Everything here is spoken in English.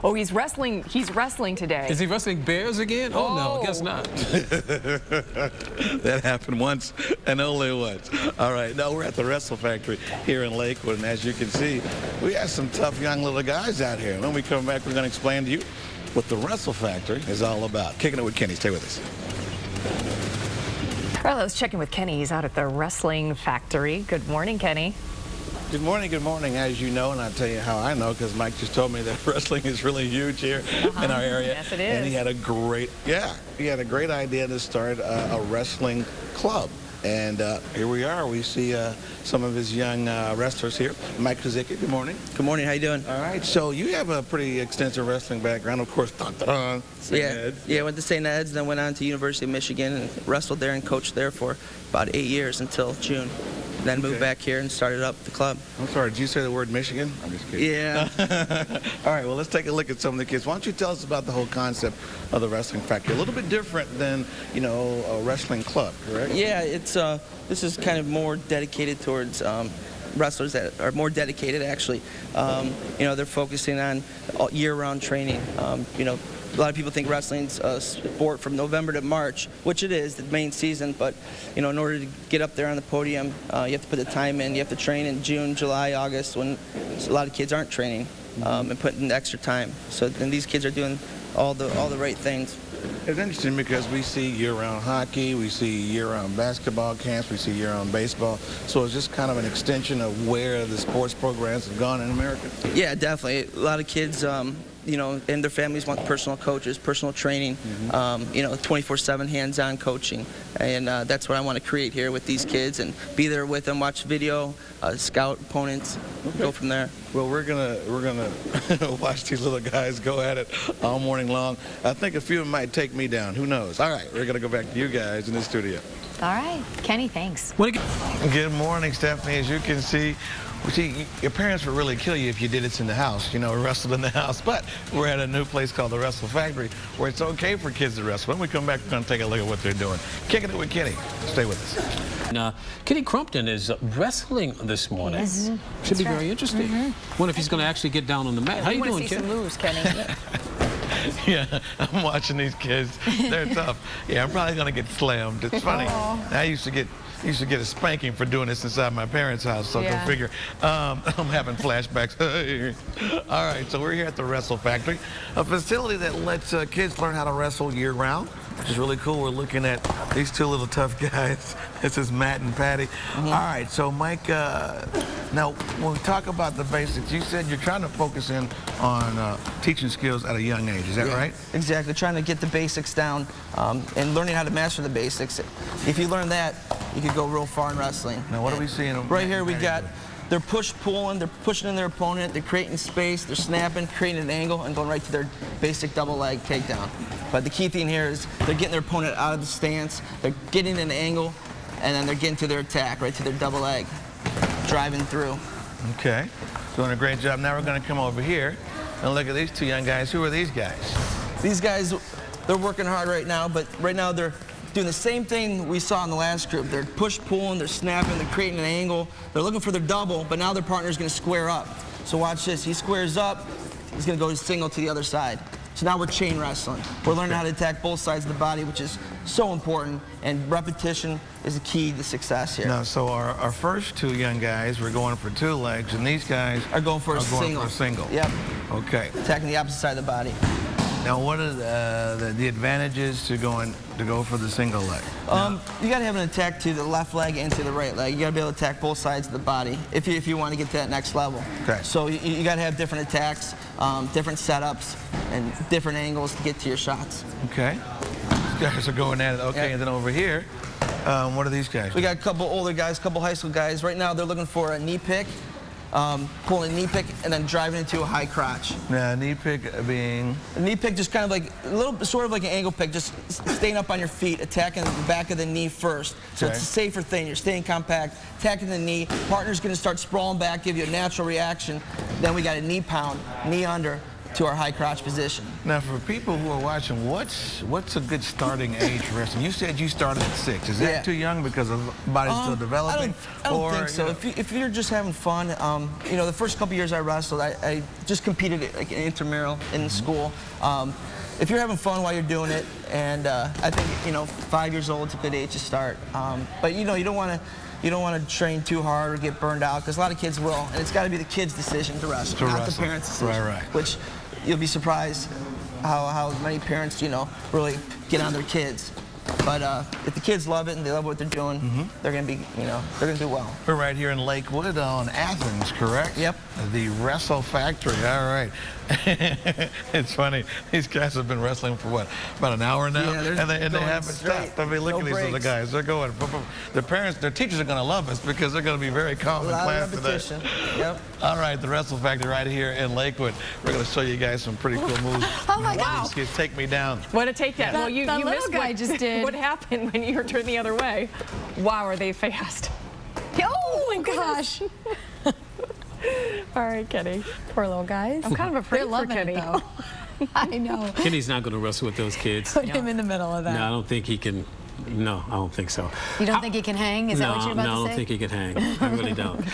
Oh, he's wrestling. He's wrestling today. Is he wrestling bears again? Oh, no, I guess not. That happened once and only once. All right, now we're at the Wrestle Factory here in Lakewood, and as you can see, we have some tough young little guys out here. When we come back, we're going to explain to you what the Wrestle Factory is all about. Kicking it with Kenny. Stay with us. Well, let's check in with Kenny. He's out at the Wrestling Factory. Good morning, Kenny. Good morning, good morning. As you know, and I'll tell you how I know, because Mike just told me that wrestling is really huge here in our area. Yes, it is. And he had a great, idea to start a wrestling club. And here we are. We see some of his young wrestlers here. Mike Kickin, good morning. Good morning. How you doing? All right. So you have a pretty extensive wrestling background, of course. Yeah, went to St. Ed's, then went on to University of Michigan and wrestled there and coached there for about 8 years until June. Then moved back here and started up the club. I'm sorry, did you say the word Michigan? I'm just kidding. Yeah. All right, well, let's take a look at some of the kids. Why don't you tell us about the whole concept of the Wrestling Factory? A little bit different than, you know, a wrestling club, correct? Yeah, it's this is kind of more dedicated towards wrestlers that are more dedicated, actually. You know, they're focusing on year-round training. You know, a lot of people think wrestling's a sport from November to March, which it is, the main season, but, you know, in order to get up there on the podium, you have to put the time in. You have to train in June, July, August, when a lot of kids aren't training and putting in extra time. So then these kids are doing all the right things. It's interesting because we see year-round hockey, we see year-round basketball camps, we see year-round baseball. So it's just kind of an extension of where the sports programs have gone in America. Yeah, definitely. A lot of kids, you know, and their families want personal coaches, personal training, you know, 24/7 hands-on coaching. And that's what I want to create here with these kids and be there with them, watch video, scout opponents, go from there. Well, we're gonna watch these little guys go at it all morning long. I think a few of them might take me down. Who knows? All right, we're gonna go back to you guys in the studio. All right, Kenny, thanks. Good morning, Stephanie. As you can see, your parents would really kill you if you did it in the house, you know, wrestled in the house. But we're at a new place called the Wrestle Factory where it's okay for kids to wrestle. When we come back, we're going to take a look at what they're doing. Kicking it with Kenny. Stay with us. Kenny Crumpton is wrestling this morning. Yes. Should be very interesting. Wonder if he's going to actually get down on the mat. How you doing, see Kenny? some moves, Kenny. Yeah, I'm watching these kids. They're tough. Yeah, I'm probably going to get slammed. It's funny. I used to get a spanking for doing this inside my parents' house, so go figure. I'm having flashbacks. All right, so we're here at the Wrestle Factory, a facility that lets kids learn how to wrestle year-round, which is really cool. We're looking at these two little tough guys. This is Matt and Patty. All right, so Mike, now when we talk about the basics, you said you're trying to focus in on teaching skills at a young age. Is that right? Exactly, trying to get the basics down and learning how to master the basics. If you learn that, you could go real far in wrestling. Now, what are we seeing? Right here we got, they're pulling, they're pushing in their opponent, they're creating space, they're snapping, creating an angle, and going right to their basic double leg takedown. But the key thing here is they're getting their opponent out of the stance, they're getting an angle, and then they're getting to their attack, right to their double leg, driving through. Okay, doing a great job. Now we're going to come over here and look at these two young guys. Who are these guys? These guys, they're working hard right now, but right now they're doing the same thing we saw in the last group. They're push-pulling, they're snapping, they're creating an angle. They're looking for their double, but now their partner's going to square up. So watch this. He squares up, he's going to go single to the other side. So now we're chain wrestling. We're learning how to attack both sides of the body, which is so important, and repetition is the key to success here. Now, so our first two young guys were going for two legs, and these guys are going for a single. Yep. Okay. Attacking the opposite side of the body. Now, what are the advantages to go for the single leg? You got to have an attack to the left leg and to the right leg. You got to be able to attack both sides of the body if you want to get to that next level. Okay. So you got to have different attacks, different setups, and different angles to get to your shots. Okay. These guys are going at it. Okay, and then over here, what are these guys? We got a couple older guys, a couple high school guys. Right now, they're looking for a knee pick. Pulling a knee pick and then driving into a high crotch. Now, knee pick being? A knee pick just kind of like a little, sort of like an angle pick, just staying up on your feet, attacking the back of the knee first. So it's a safer thing. You're staying compact, attacking the knee. Partner's going to start sprawling back, give you a natural reaction. Then we got a knee pound, knee under to our high crotch position. Now, for people who are watching, what's a good starting age for wrestling? You said you started at 6. Is that Yeah. too young because of body's still developing? I don't or, think so. you know, If you're just having fun, you know, the first couple years I wrestled, I just competed at, like, an intramural in the school. If you're having fun while you're doing it, and I think, you know, 5 years old is a good age to start. But you know, you don't want to train too hard or get burned out, because a lot of kids will, and it's got to be the kid's decision to wrestle, not the parents' decision. Right. Which you'll be surprised how many parents, you know, really get on their kids. But if the kids love it and they love what they're doing, they're gonna be, you know, they're gonna do well. We're right here in Lakewood on Athens, correct? Yep. The Wrestle Factory. All right. It's funny. These guys have been wrestling for what, about an hour now, Yeah, and they going haven't straight. stopped. I mean, look No at these little breaks. guys. They're going. Their parents, their teachers are going to love us because they're going to be very calm in A lot class of today. repetition. Yep. All right, the Wrestle Factory right here in Lakewood. We're going to show you guys some pretty cool moves. Oh my gosh. These kids take me down. What a takedown. Well, you That little missed guy what, just did. what happened when you were turned the other way. Wow, are they fast. Oh my gosh. All right, Kenny. Poor little guys. I'm kind of afraid They're for loving Kenny. it though. I know. Kenny's not going to wrestle with those kids. Put him in the middle of that. No, I don't think he can. No, I don't think so. You don't think he can hang? Is that what you're about no, I to don't say? think he can hang. I really don't.